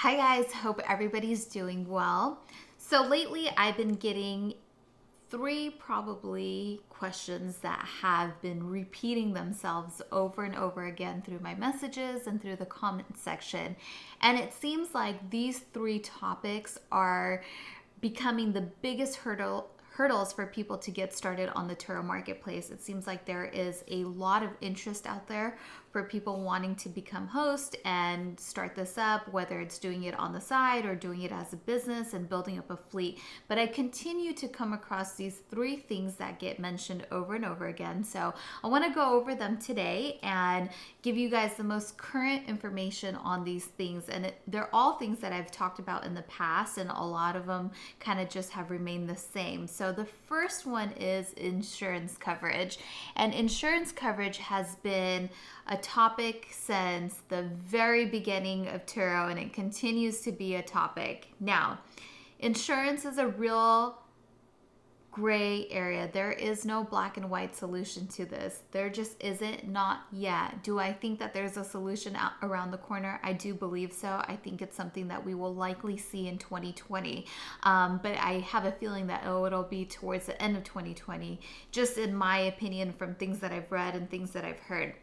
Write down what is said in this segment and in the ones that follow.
Hi guys, hope everybody's doing well. So lately I've been getting three probably questions that have been repeating themselves over and over again through my messages and through the comment section. And it seems like these three topics are becoming the biggest hurdles for people to get started on the Turo marketplace. It seems like there is a lot of interest out there for people wanting to become host and start this up, whether it's doing it on the side or doing it as a business and building up a fleet. But I continue to come across these three things that get mentioned over and over again. So I want to go over them today and give you guys the most current information on these things. And they're all things that I've talked about in the past, and a lot of them kind of just have remained the same. So the first one is insurance coverage. And insurance coverage has been a topic since the very beginning of Turo, and it continues to be a topic. Now, insurance is a real gray area. There is no black and white solution to this. There just isn't, not yet. Do I think that there's a solution out around the corner? I do believe so. I think it's something that we will likely see in 2020. But I have a feeling that, it'll be towards the end of 2020, just in my opinion from things that I've read and things that I've heard.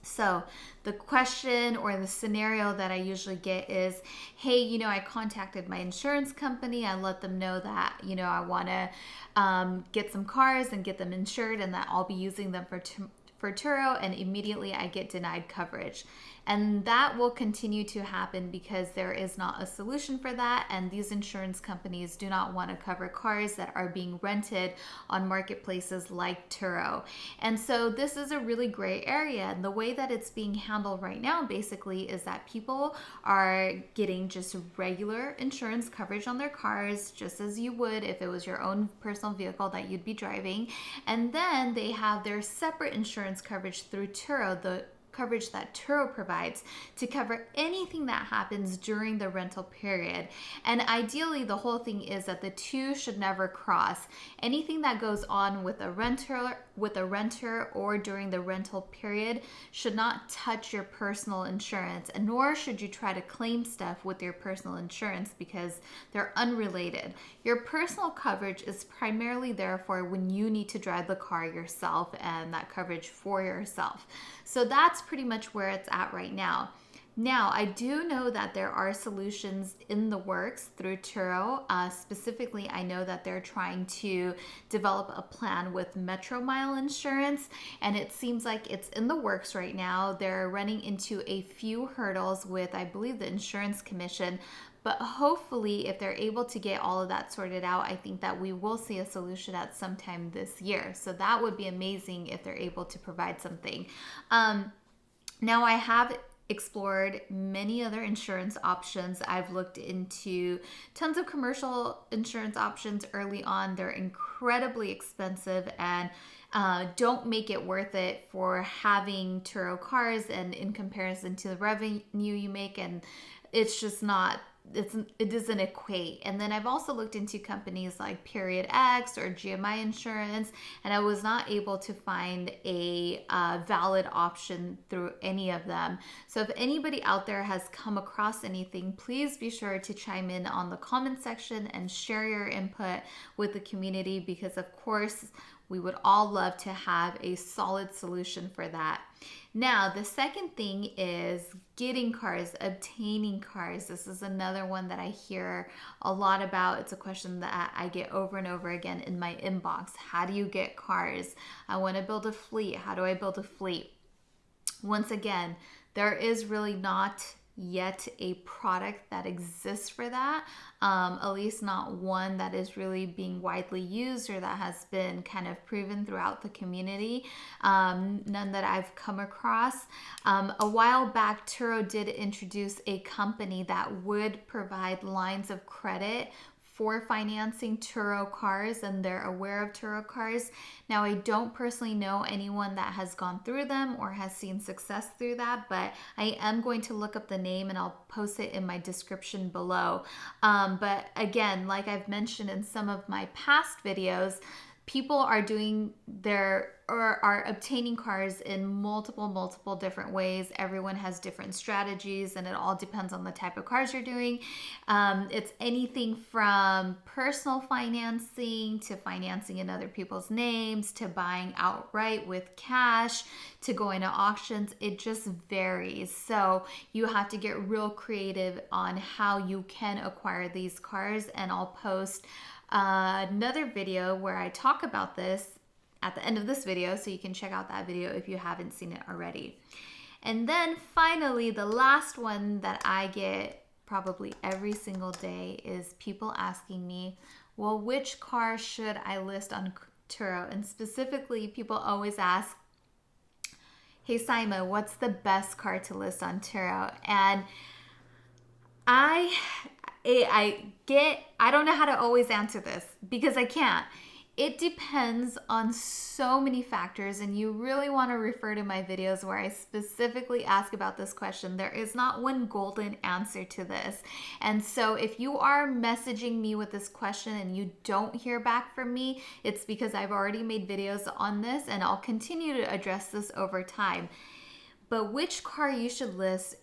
So the question or the scenario that I usually get is, hey, I contacted my insurance company. I let them know that, I want to get some cars and get them insured and that I'll be using them for Turo, and immediately I get denied coverage. And that will continue to happen because there is not a solution for that, and these insurance companies do not want to cover cars that are being rented on marketplaces like Turo. And so this is a really gray area, and the way that it's being handled right now basically is that people are getting just regular insurance coverage on their cars, just as you would if it was your own personal vehicle that you'd be driving, and then they have their separate insurance coverage through Turo, the coverage that Turo provides to cover anything that happens during the rental period. And ideally, the whole thing is that the two should never cross. Anything that goes on with a renter or during the rental period should not touch your personal insurance, and nor should you try to claim stuff with your personal insurance because they're unrelated. Your personal coverage is primarily there for when you need to drive the car yourself and that coverage for yourself. So that's pretty much where it's at right now. Now, I do know that there are solutions in the works through Turo. Specifically, I know that they're trying to develop a plan with Metro Mile Insurance, and it seems like it's in the works right now. They're running into a few hurdles with, I believe, the insurance commission. But hopefully, if they're able to get all of that sorted out, I think that we will see a solution at some time this year. So that would be amazing if they're able to provide something. Now, I have explored many other insurance options. I've looked into tons of commercial insurance options early on. They're incredibly expensive and don't make it worth it for having Turo cars, and in comparison to the revenue you make, and it's just not, it doesn't equate. And then I've also looked into companies like Period X or GMI Insurance, and I was not able to find a valid option through any of them. So if anybody out there has come across anything, please be sure to chime in on the comment section and share your input with the community, because of course we would all love to have a solid solution for that. Now, the second thing is getting cars, obtaining cars. This is another one that I hear a lot about. It's a question that I get over and over again in my inbox. How do you get cars? I want to build a fleet. How do I build a fleet? Once again, there is really not yet a product that exists for that, at least not one that is really being widely used or that has been kind of proven throughout the community. None that I've come across. A while back, Turo did introduce a company that would provide lines of credit for financing Turo cars, and they're aware of Turo cars. Now, I don't personally know anyone that has gone through them or has seen success through that, but I am going to look up the name and I'll post it in my description below. But again, like I've mentioned in some of my past videos, people are doing their or are obtaining cars in multiple different ways. Everyone has different strategies, and it all depends on the type of cars you're doing. It's anything from personal financing to financing in other people's names to buying outright with cash to going to auctions. It just varies. So you have to get real creative on how you can acquire these cars, and I'll post another video where I talk about this at the end of this video, so you can check out that video if you haven't seen it already. And then finally, the last one that I get probably every single day is people asking me, well, which car should I list on Turo? And specifically, people always ask, hey Saimah, what's the best car to list on Turo? And I don't know how to always answer this because I can't. It depends on so many factors, and you really want to refer to my videos where I specifically ask about this question. There is not one golden answer to this. And so if you are messaging me with this question and you don't hear back from me, it's because I've already made videos on this, and I'll continue to address this over time. But which car you should list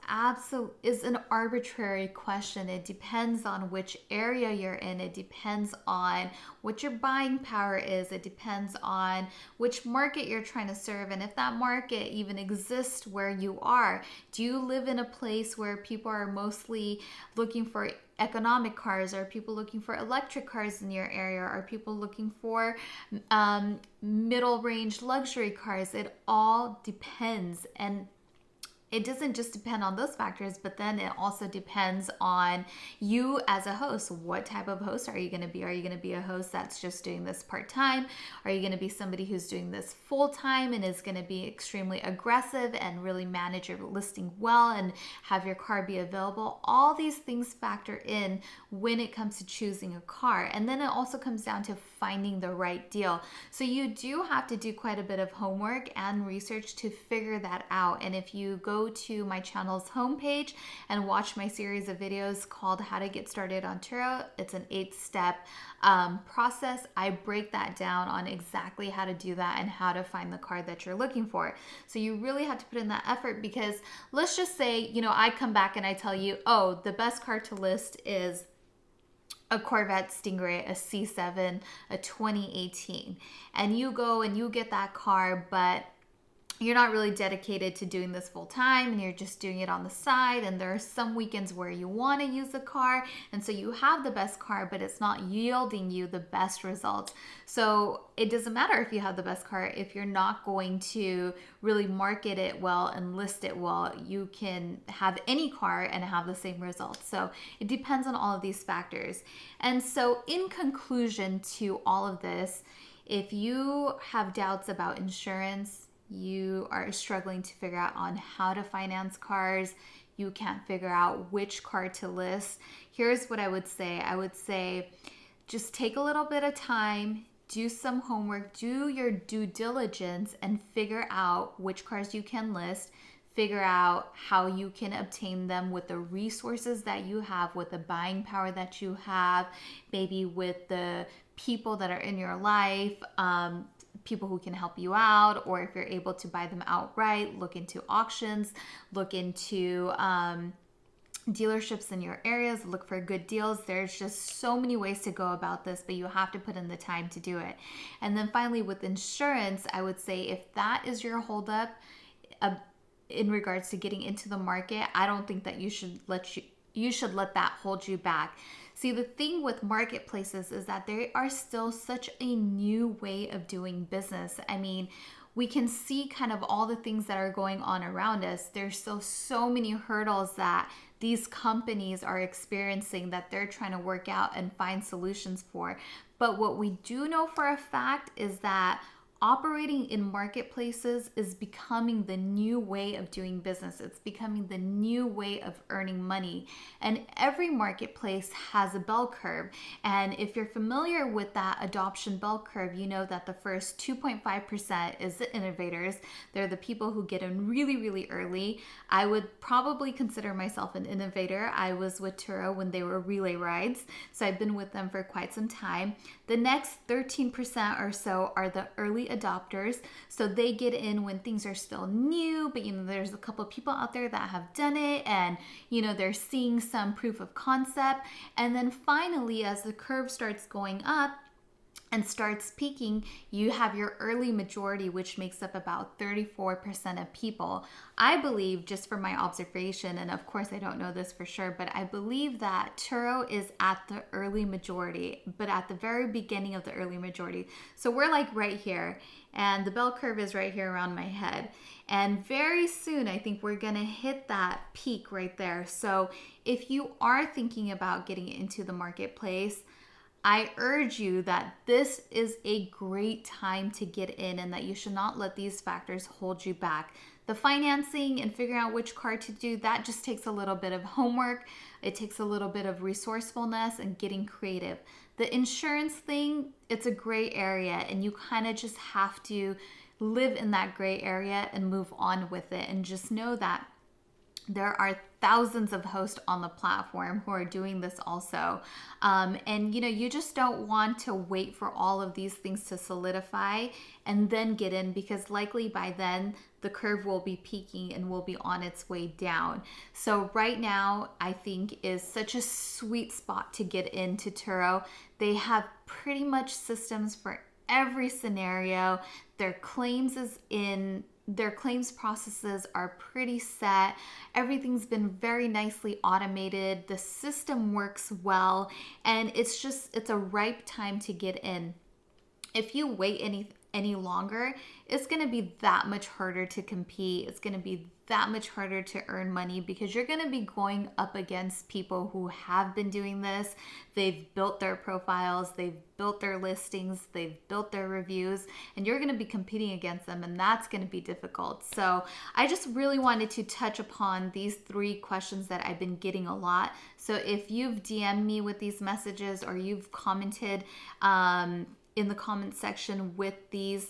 is an arbitrary question. It depends on which area you're in. It depends on what your buying power is. It depends on which market you're trying to serve, and if that market even exists where you are. Do you live in a place where people are mostly looking for economic cars? Are people looking for electric cars in your area? Are people looking for middle range luxury cars? It all depends, and it doesn't just depend on those factors, but then it also depends on you as a host. What type of host are you going to be? Are you going to be a host that's just doing this part-time? Are you going to be somebody who's doing this full-time and is going to be extremely aggressive and really manage your listing well and have your car be available? All these things factor in when it comes to choosing a car. And then it also comes down to finding the right deal. So you do have to do quite a bit of homework and research to figure that out. And if you go to my channel's homepage and watch my series of videos called How to Get Started on Turo, it's an 8-step process. I break that down on exactly how to do that and how to find the car that you're looking for. So you really have to put in that effort, because let's just say, I come back and I tell you, oh, the best car to list is a Corvette Stingray, a C7, a 2018. And you go and you get that car, but you're not really dedicated to doing this full time and you're just doing it on the side, and there are some weekends where you want to use the car, and so you have the best car but it's not yielding you the best results. So it doesn't matter if you have the best car if you're not going to really market it well and list it well. You can have any car and have the same results. So it depends on all of these factors. And so in conclusion to all of this, if you have doubts about insurance, you are struggling to figure out on how to finance cars, you can't figure out which car to list, here's what I would say. I would say just take a little bit of time, do some homework, do your due diligence, and figure out which cars you can list. Figure out how you can obtain them with the resources that you have, with the buying power that you have, maybe with the people that are in your life, people who can help you out, or if you're able to buy them outright, look into auctions, look into dealerships in your areas, look for good deals. There's just so many ways to go about this, but you have to put in the time to do it. And then finally, with insurance, I would say if that is your holdup in regards to getting into the market, I don't think that you should let that hold you back. See, the thing with marketplaces is that they are still such a new way of doing business. I mean, we can see kind of all the things that are going on around us. There's still so many hurdles that these companies are experiencing that they're trying to work out and find solutions for. But what we do know for a fact is that operating in marketplaces is becoming the new way of doing business. It's becoming the new way of earning money. And every marketplace has a bell curve. And if you're familiar with that adoption bell curve, you know that the first 2.5% is the innovators. They're the people who get in really, really early. I would probably consider myself an innovator. I was with Turo when they were relay rides, so I've been with them for quite some time. The next 13% or so are the early adopters. So they get in when things are still new, but there's a couple of people out there that have done it, and they're seeing some proof of concept. And then finally, as the curve starts going up and starts peaking, you have your early majority, which makes up about 34% of people. I believe, just from my observation, and of course I don't know this for sure, but I believe that Turo is at the early majority, but at the very beginning of the early majority. So we're like right here, and the bell curve is right here around my head. And very soon, I think we're gonna hit that peak right there. So if you are thinking about getting into the marketplace, I urge you that this is a great time to get in, and that you should not let these factors hold you back. The financing and figuring out which car to do, that just takes a little bit of homework. It takes a little bit of resourcefulness and getting creative. The insurance thing, it's a gray area, and you kind of just have to live in that gray area and move on with it. And just know that there are thousands of hosts on the platform who are doing this also. And you just don't want to wait for all of these things to solidify and then get in, because likely by then the curve will be peaking and will be on its way down. So right now, I think is such a sweet spot to get into Turo. They have pretty much systems for every scenario. Their claims processes are pretty set. Everything's been very nicely automated. The system works well, and it's a ripe time to get in. If you wait any longer, it's going to be that much harder to compete. It's going to be that much harder to earn money, because you're going to be going up against people who have been doing this. They've built their profiles, they've built their listings, they've built their reviews, and you're going to be competing against them, and that's going to be difficult. So I just really wanted to touch upon these 3 questions that I've been getting a lot. So if you've DM'd me with these messages, or you've commented in the comment section with these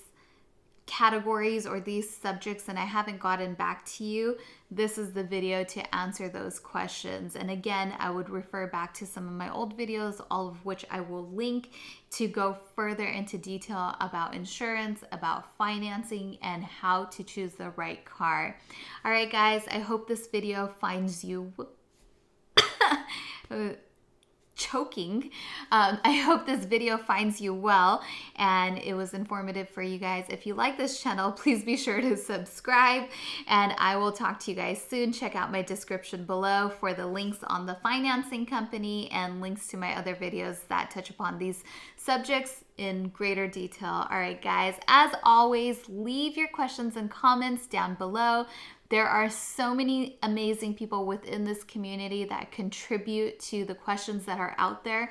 categories or these subjects and I haven't gotten back to you, this is the video to answer those questions. And again, I would refer back to some of my old videos, all of which I will link, to go further into detail about insurance, about financing, and how to choose the right car. All right, guys, I hope this video finds you choking. I hope this video finds you well and it was informative for you guys. If you like this channel, please be sure to subscribe, and I will talk to you guys soon. Check out my description below for the links on the financing company and links to my other videos that touch upon these subjects in greater detail. All right, guys, as always, leave your questions and comments down below. There are so many amazing people within this community that contribute to the questions that are out there.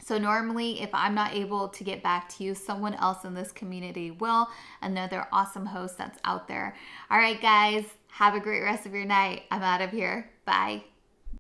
So normally, if I'm not able to get back to you, someone else in this community will, another awesome host that's out there. All right, guys, have a great rest of your night. I'm out of here. Bye.